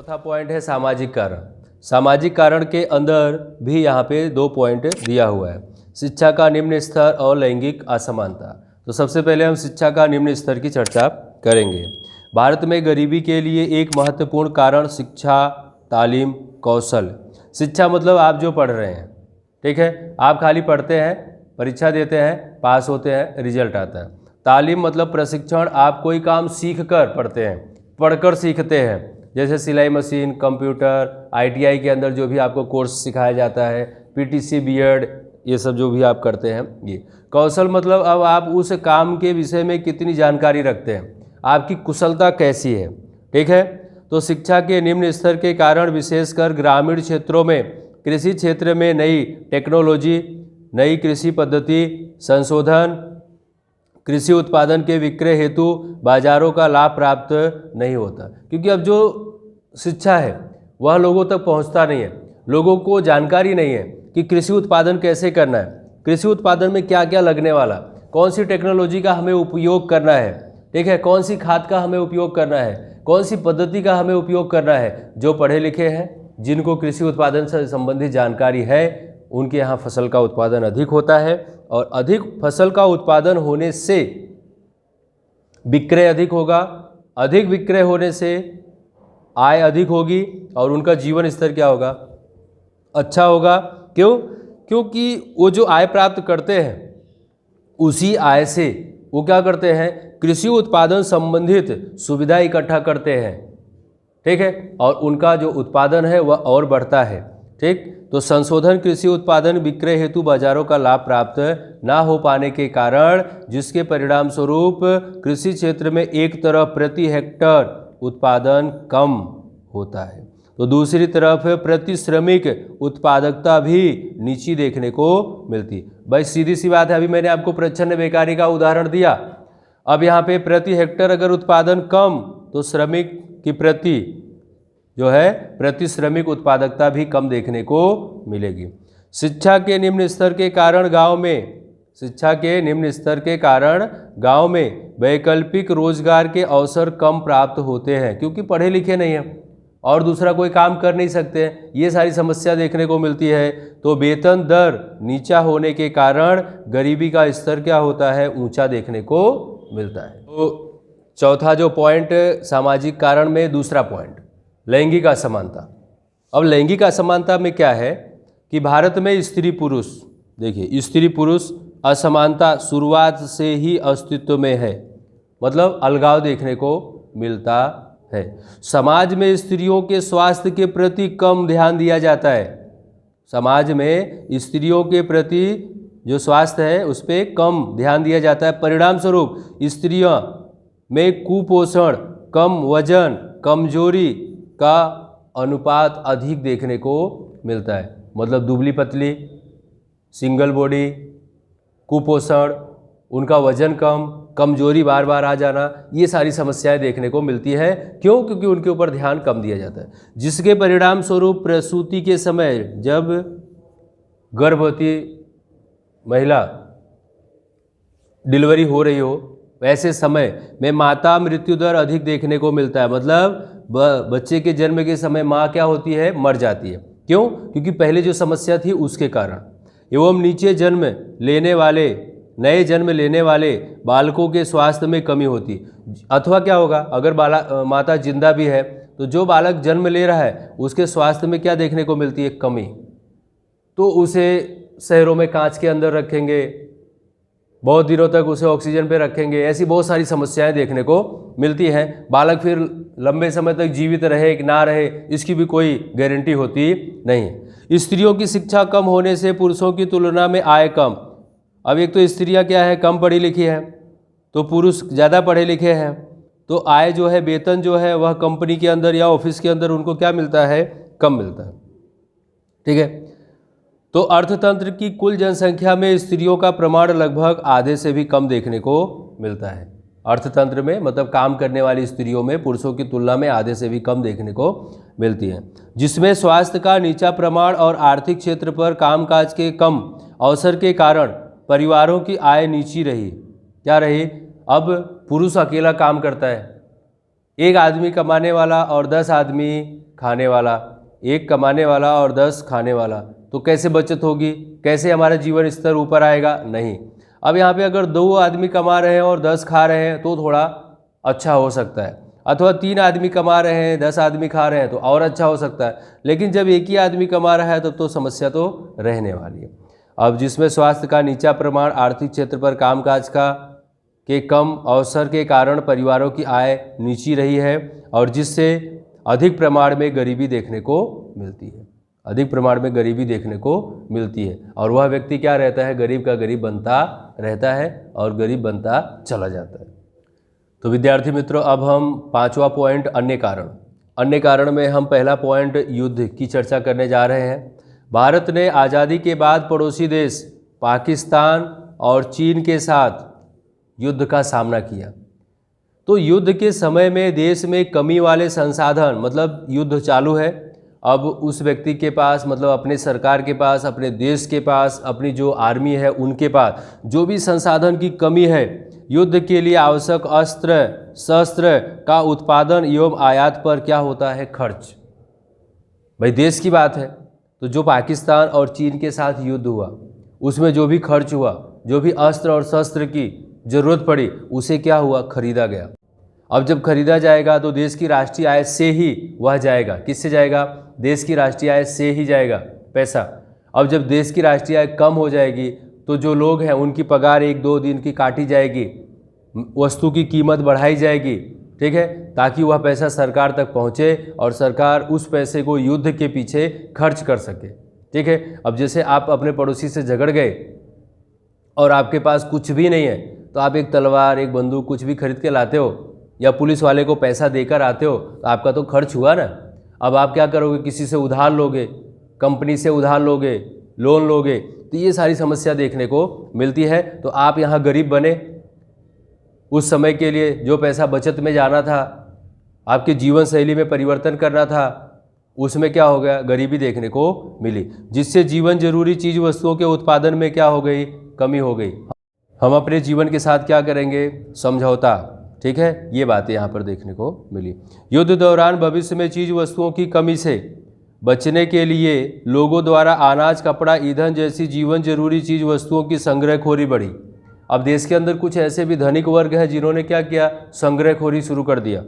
चौथा पॉइंट है सामाजिक कारण। सामाजिक कारण के अंदर भी यहाँ पे 2 पॉइंट दिया हुआ है, शिक्षा का निम्न स्तर और लैंगिक असमानता। तो सबसे पहले हम शिक्षा का निम्न स्तर की चर्चा करेंगे। भारत में गरीबी के लिए एक महत्वपूर्ण कारण शिक्षा, तालीम, कौशल। शिक्षा मतलब आप जो पढ़ रहे हैं, ठीक है, आप खाली पढ़ते हैं, परीक्षा देते हैं, पास होते हैं, रिजल्ट आता है। तालीम मतलब प्रशिक्षण, आप कोई काम सीख कर पढ़ते हैं, पढ़कर सीखते हैं, जैसे सिलाई मशीन, कंप्यूटर, ITI के अंदर जो भी आपको कोर्स सिखाया जाता है, PTC, BEd, ये सब जो भी आप करते हैं। ये कौशल मतलब अब आप उस काम के विषय में कितनी जानकारी रखते हैं, आपकी कुशलता कैसी है, ठीक है। तो शिक्षा के निम्न स्तर के कारण विशेषकर ग्रामीण क्षेत्रों में कृषि क्षेत्र में नई टेक्नोलॉजी, नई कृषि पद्धति, संशोधन, कृषि उत्पादन के विक्रय हेतु बाजारों का लाभ प्राप्त नहीं होता, क्योंकि अब जो शिक्षा है वह लोगों तक पहुंचता नहीं है। लोगों को जानकारी नहीं है कि कृषि उत्पादन कैसे करना है, कृषि उत्पादन में क्या क्या लगने वाला, कौन सी टेक्नोलॉजी का हमें उपयोग करना है, ठीक है, कौन सी खाद का हमें उपयोग करना है, कौन सी पद्धति का हमें उपयोग करना है। जो पढ़े लिखे हैं, जिनको कृषि उत्पादन से संबंधित जानकारी है, उनके यहाँ फसल का उत्पादन अधिक होता है, और अधिक फसल का उत्पादन होने से विक्रय अधिक होगा, अधिक विक्रय होने से आय अधिक होगी, और उनका जीवन स्तर क्या होगा, अच्छा होगा। क्यों? क्योंकि वो जो आय प्राप्त करते हैं उसी आय से वो क्या करते हैं, कृषि उत्पादन संबंधित सुविधा इकट्ठा करते हैं, ठीक है, और उनका जो उत्पादन है वह और बढ़ता है, ठीक। तो संशोधन कृषि उत्पादन विक्रय हेतु बाजारों का लाभ प्राप्त ना हो पाने के कारण, जिसके परिणाम स्वरूप कृषि क्षेत्र में एक तरफ प्रति हेक्टर उत्पादन कम होता है, तो दूसरी तरफ प्रति श्रमिक उत्पादकता भी नीची देखने को मिलती। भाई सीधी सी बात है, अभी मैंने आपको प्रच्छन्न बेकारी का उदाहरण दिया। अब यहाँ पे प्रति हेक्टर अगर उत्पादन कम, तो श्रमिक की प्रति श्रमिक उत्पादकता भी कम देखने को मिलेगी। शिक्षा के निम्न स्तर के कारण गांव में वैकल्पिक रोजगार के अवसर कम प्राप्त होते हैं, क्योंकि पढ़े लिखे नहीं हैं और दूसरा कोई काम कर नहीं सकते हैं, ये सारी समस्या देखने को मिलती है। तो वेतन दर नीचा होने के कारण गरीबी का स्तर क्या होता है, ऊंचा देखने को मिलता है। तो चौथा जो पॉइंट सामाजिक कारण में, दूसरा पॉइंट लैंगिक असमानता। अब लैंगिक असमानता में क्या है कि भारत में स्त्री पुरुष, देखिए स्त्री पुरुष असमानता शुरुआत से ही अस्तित्व में है, मतलब अलगाव देखने को मिलता है। समाज में स्त्रियों के स्वास्थ्य के प्रति कम ध्यान दिया जाता है, समाज में स्त्रियों के प्रति जो स्वास्थ्य है उस पर कम ध्यान दिया जाता है। परिणाम स्वरूप स्त्रियों में कुपोषण, कम वजन, कमजोरी का अनुपात अधिक देखने को मिलता है, मतलब दुबली पतली, सिंगल बॉडी, कुपोषण, उनका वजन कम, कमजोरी बार बार आ जाना, ये सारी समस्याएं देखने को मिलती है। क्यों? क्योंकि उनके ऊपर ध्यान कम दिया जाता है, जिसके परिणाम स्वरूप प्रसूति के समय, जब गर्भवती महिला डिलीवरी हो रही हो, वैसे समय में माता मृत्यु दर अधिक देखने को मिलता है, मतलब बच्चे के जन्म के समय माँ क्या होती है, मर जाती है। क्यों? क्योंकि पहले जो समस्या थी उसके कारण। एवं नए जन्म लेने वाले बालकों के स्वास्थ्य में कमी होती, अथवा क्या होगा, अगर माता जिंदा भी है तो जो बालक जन्म ले रहा है उसके स्वास्थ्य में क्या देखने को मिलती है, कमी। तो उसे शहरों में कांच के अंदर रखेंगे, बहुत दिनों तक उसे ऑक्सीजन पे रखेंगे, ऐसी बहुत सारी समस्याएं देखने को मिलती हैं। बालक फिर लंबे समय तक जीवित रहे कि ना रहे, इसकी भी कोई गारंटी होती नहीं। स्त्रियों की शिक्षा कम होने से पुरुषों की तुलना में आय कम। अब एक तो स्त्रियां क्या है, कम पढ़ी लिखी है, तो पुरुष ज़्यादा पढ़े लिखे हैं, तो आय जो है, वेतन जो है, वह कंपनी के अंदर या ऑफिस के अंदर उनको क्या मिलता है, कम मिलता है, ठीक है। तो अर्थतंत्र की कुल जनसंख्या में स्त्रियों का प्रमाण लगभग आधे से भी कम देखने को मिलता है। अर्थतंत्र में मतलब काम करने वाली स्त्रियों में पुरुषों की तुलना में आधे से भी कम देखने को मिलती है, जिसमें स्वास्थ्य का नीचा प्रमाण और आर्थिक क्षेत्र पर कामकाज के कम अवसर के कारण परिवारों की आय नीची रही। क्या रही? अब पुरुष अकेला काम करता है, एक आदमी कमाने वाला और 10 आदमी खाने वाला, एक कमाने वाला और 10 खाने वाला, तो कैसे बचत होगी, कैसे हमारा जीवन स्तर ऊपर आएगा? नहीं। अब यहाँ पे अगर 2 आदमी कमा रहे हैं और 10 खा रहे हैं तो थोड़ा अच्छा हो सकता है, अथवा 3 आदमी कमा रहे हैं 10 आदमी खा रहे हैं तो और अच्छा हो सकता है। लेकिन जब एक ही आदमी कमा रहा है तब तो समस्या तो रहने वाली है। अब जिसमें स्वास्थ्य का नीचा प्रमाण, आर्थिक क्षेत्र पर कामकाज के कम अवसर के कारण परिवारों की आय नीची रही है, और जिससे अधिक प्रमाण में गरीबी देखने को मिलती है, अधिक प्रमाण में गरीबी देखने को मिलती है। और वह व्यक्ति क्या रहता है? गरीब का गरीब बनता रहता है और गरीब बनता चला जाता है। तो विद्यार्थी मित्रों, अब हम 5वां पॉइंट अन्य कारण में हम पहला पॉइंट युद्ध की चर्चा करने जा रहे हैं। भारत ने आज़ादी के बाद पड़ोसी देश पाकिस्तान और चीन के साथ युद्ध का सामना किया। तो युद्ध के समय में देश में कमी वाले संसाधन, मतलब युद्ध चालू है, अब उस व्यक्ति के पास, मतलब अपने सरकार के पास, अपने देश के पास, अपनी जो आर्मी है उनके पास जो भी संसाधन की कमी है, युद्ध के लिए आवश्यक अस्त्र शस्त्र का उत्पादन एवं आयात पर क्या होता है? खर्च। भाई देश की बात है, तो जो पाकिस्तान और चीन के साथ युद्ध हुआ उसमें जो भी खर्च हुआ, जो भी अस्त्र और शस्त्र की जरूरत पड़ी, उसे क्या हुआ? खरीदा गया। अब जब खरीदा जाएगा तो देश की राष्ट्रीय आय से ही वह जाएगा। किससे जाएगा? देश की राष्ट्रीय आय से ही जाएगा पैसा। अब जब देश की राष्ट्रीय आय कम हो जाएगी तो जो लोग हैं उनकी पगार 1-2 दिन की काटी जाएगी, वस्तु की कीमत बढ़ाई जाएगी, ठीक है, ताकि वह पैसा सरकार तक पहुंचे और सरकार उस पैसे को युद्ध के पीछे खर्च कर सके, ठीक है। अब जैसे आप अपने पड़ोसी से झगड़ गए और आपके पास कुछ भी नहीं है, तो आप एक तलवार, एक बंदूक, कुछ भी खरीद के लाते हो या पुलिस वाले को पैसा देकर आते हो, तो आपका तो खर्च हुआ ना। अब आप क्या करोगे? किसी से उधार लोगे, कंपनी से उधार लोगे, लोन लोगे, तो ये सारी समस्या देखने को मिलती है। तो आप यहाँ गरीब बने, उस समय के लिए जो पैसा बचत में जाना था, आपके जीवन शैली में परिवर्तन करना था, उसमें क्या हो गया? गरीबी देखने को मिली, जिससे जीवन जरूरी चीज़ वस्तुओं के उत्पादन में क्या हो गई? कमी हो गई। हम अपने जीवन के साथ क्या करेंगे? समझौता, ठीक है, ये बातें यहाँ पर देखने को मिली। युद्ध दौरान भविष्य में चीज़ वस्तुओं की कमी से बचने के लिए लोगों द्वारा अनाज, कपड़ा, ईंधन जैसी जीवन जरूरी चीज़ वस्तुओं की संग्रहखोरी बढ़ी। अब देश के अंदर कुछ ऐसे भी धनिक वर्ग हैं जिन्होंने क्या किया? संग्रहखोरी शुरू कर दिया।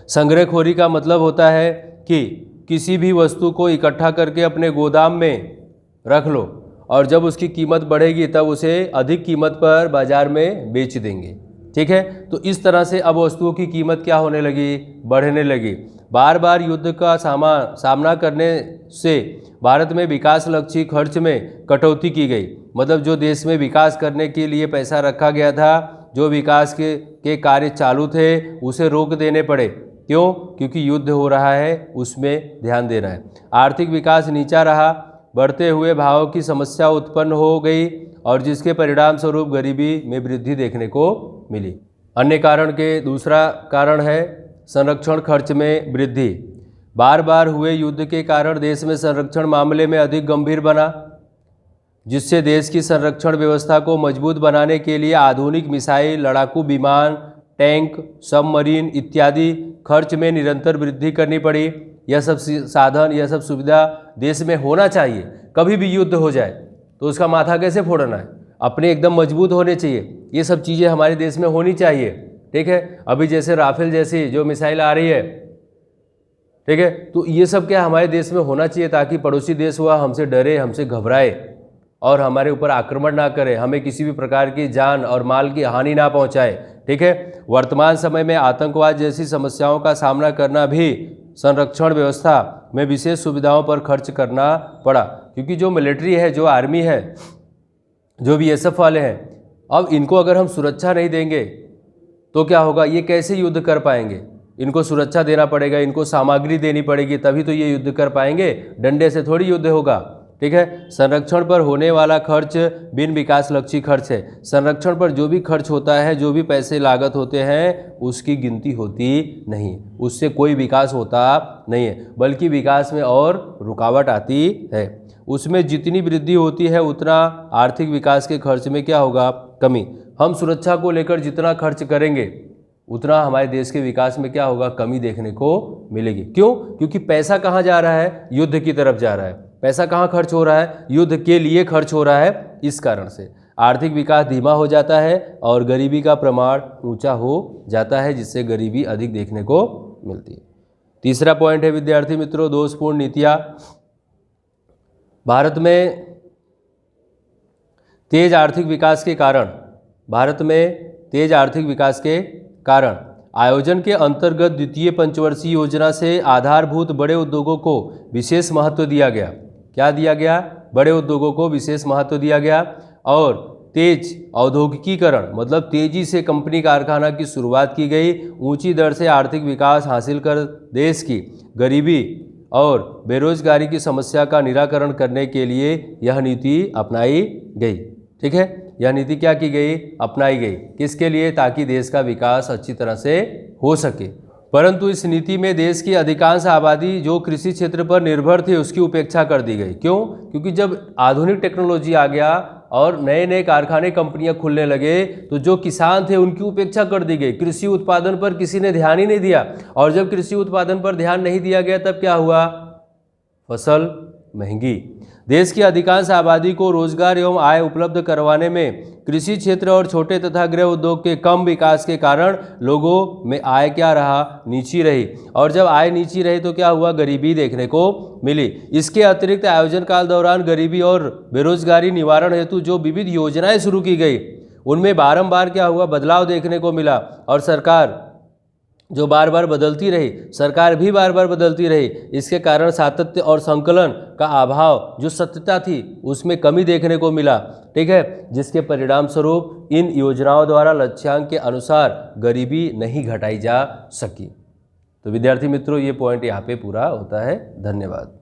संग्रहखोरी का मतलब होता है कि किसी भी वस्तु को इकट्ठा करके अपने गोदाम में रख लो और जब उसकी कीमत बढ़ेगी तब उसे अधिक कीमत पर बाजार में बेच देंगे, ठीक है। तो इस तरह से अब वस्तुओं की कीमत क्या होने लगी? बढ़ने लगी। बार बार युद्ध का सामना करने से भारत में विकास लक्ष्य खर्च में कटौती की गई। मतलब जो देश में विकास करने के लिए पैसा रखा गया था, जो विकास के कार्य चालू थे, उसे रोक देने पड़े। क्यों? क्योंकि युद्ध हो रहा है, उसमें ध्यान देना है। आर्थिक विकास नीचा रहा, बढ़ते हुए भावों की समस्या उत्पन्न हो गई और जिसके परिणाम स्वरूप गरीबी में वृद्धि देखने को मिली। अन्य कारण के दूसरा कारण है संरक्षण खर्च में वृद्धि। बार बार हुए युद्ध के कारण देश में संरक्षण मामले में अधिक गंभीर बना, जिससे देश की संरक्षण व्यवस्था को मजबूत बनाने के लिए आधुनिक मिसाइल, लड़ाकू विमान, टैंक, सबमरीन इत्यादि खर्च में निरंतर वृद्धि करनी पड़ी। यह सब साधन, यह सब सुविधा देश में होना चाहिए। कभी भी युद्ध हो जाए तो उसका माथा कैसे फोड़ना है? अपने एकदम मजबूत होने चाहिए। ये सब चीज़ें हमारे देश में होनी चाहिए, ठीक है। अभी जैसे राफेल जैसी जो मिसाइल आ रही है, ठीक है, तो ये सब क्या हमारे देश में होना चाहिए ताकि पड़ोसी देश हुआ हमसे डरे, हमसे घबराए और हमारे ऊपर आक्रमण ना करे, हमें किसी भी प्रकार की जान और माल की हानि ना पहुंचाए, ठीक है। वर्तमान समय में आतंकवाद जैसी समस्याओं का सामना करना भी संरक्षण व्यवस्था में विशेष सुविधाओं पर खर्च करना पड़ा, क्योंकि जो मिलिट्री है, जो आर्मी है, जो BSF वाले हैं, अब इनको अगर हम सुरक्षा नहीं देंगे तो क्या होगा? ये कैसे युद्ध कर पाएंगे? इनको सुरक्षा देना पड़ेगा, इनको सामग्री देनी पड़ेगी, तभी तो ये युद्ध कर पाएंगे। डंडे से थोड़ी युद्ध होगा, ठीक है। संरक्षण पर होने वाला खर्च बिन विकास लक्ष्य खर्च है। संरक्षण पर जो भी खर्च होता है, जो भी पैसे लागत होते हैं, उसकी गिनती होती नहीं, उससे कोई विकास होता नहीं है, बल्कि विकास में और रुकावट आती है। उसमें जितनी वृद्धि होती है उतना आर्थिक विकास के खर्च में क्या होगा? कमी। हम सुरक्षा को लेकर जितना खर्च करेंगे उतना हमारे देश के विकास में क्या होगा, कमी देखने को मिलेगी। क्यों? क्योंकि पैसा कहाँ जा रहा है, युद्ध की तरफ जा रहा है। पैसा कहाँ खर्च हो रहा है, युद्ध के लिए खर्च हो रहा है। इस कारण से आर्थिक विकास धीमा हो जाता है और गरीबी का प्रमाण ऊंचा हो जाता है, जिससे गरीबी अधिक देखने को मिलती है। तीसरा पॉइंट है विद्यार्थी मित्रों, दोषपूर्ण नीतियाँ। भारत में तेज आर्थिक विकास के कारण आयोजन के अंतर्गत द्वितीय पंचवर्षीय योजना से आधारभूत बड़े उद्योगों को विशेष महत्व दिया गया। क्या दिया गया? बड़े उद्योगों को विशेष महत्व दिया गया। और तेज औद्योगिकीकरण मतलब तेजी से कंपनी कारखाना की शुरुआत की गई। ऊंची दर से आर्थिक विकास हासिल कर देश की गरीबी और बेरोजगारी की समस्या का निराकरण करने के लिए यह नीति अपनाई गई। ठीक है, यह नीति क्या की गई? अपनाई गई। किसके लिए? ताकि देश का विकास अच्छी तरह से हो सके। परंतु इस नीति में देश की अधिकांश आबादी जो कृषि क्षेत्र पर निर्भर थी उसकी उपेक्षा कर दी गई। क्यों? क्योंकि जब आधुनिक टेक्नोलॉजी आ गया और नए नए कारखाने कंपनियां खुलने लगे तो जो किसान थे उनकी उपेक्षा कर दी गई। कृषि उत्पादन पर किसी ने ध्यान ही नहीं दिया। और जब कृषि उत्पादन पर ध्यान नहीं दिया गया तब क्या हुआ? फसल महंगी। देश की अधिकांश आबादी को रोजगार एवं आय उपलब्ध करवाने में कृषि क्षेत्र और छोटे तथा गृह उद्योग के कम विकास के कारण लोगों में आय क्या रहा? नीची रही। और जब आय नीची रही तो क्या हुआ? गरीबी देखने को मिली। इसके अतिरिक्त आयोजन काल दौरान गरीबी और बेरोजगारी निवारण हेतु जो विविध योजनाएं शुरू की गई उनमें बारंबार क्या हुआ? बदलाव देखने को मिला। और सरकार जो बार बार बदलती रही, सरकार भी बार बार बदलती रही। इसके कारण सातत्य और संकलन का अभाव, जो सत्यता थी उसमें कमी देखने को मिला। ठीक है, जिसके परिणाम स्वरूप इन योजनाओं द्वारा लक्ष्यांक के अनुसार गरीबी नहीं घटाई जा सकी। तो विद्यार्थी मित्रों, ये पॉइंट यहाँ पे पूरा होता है। धन्यवाद।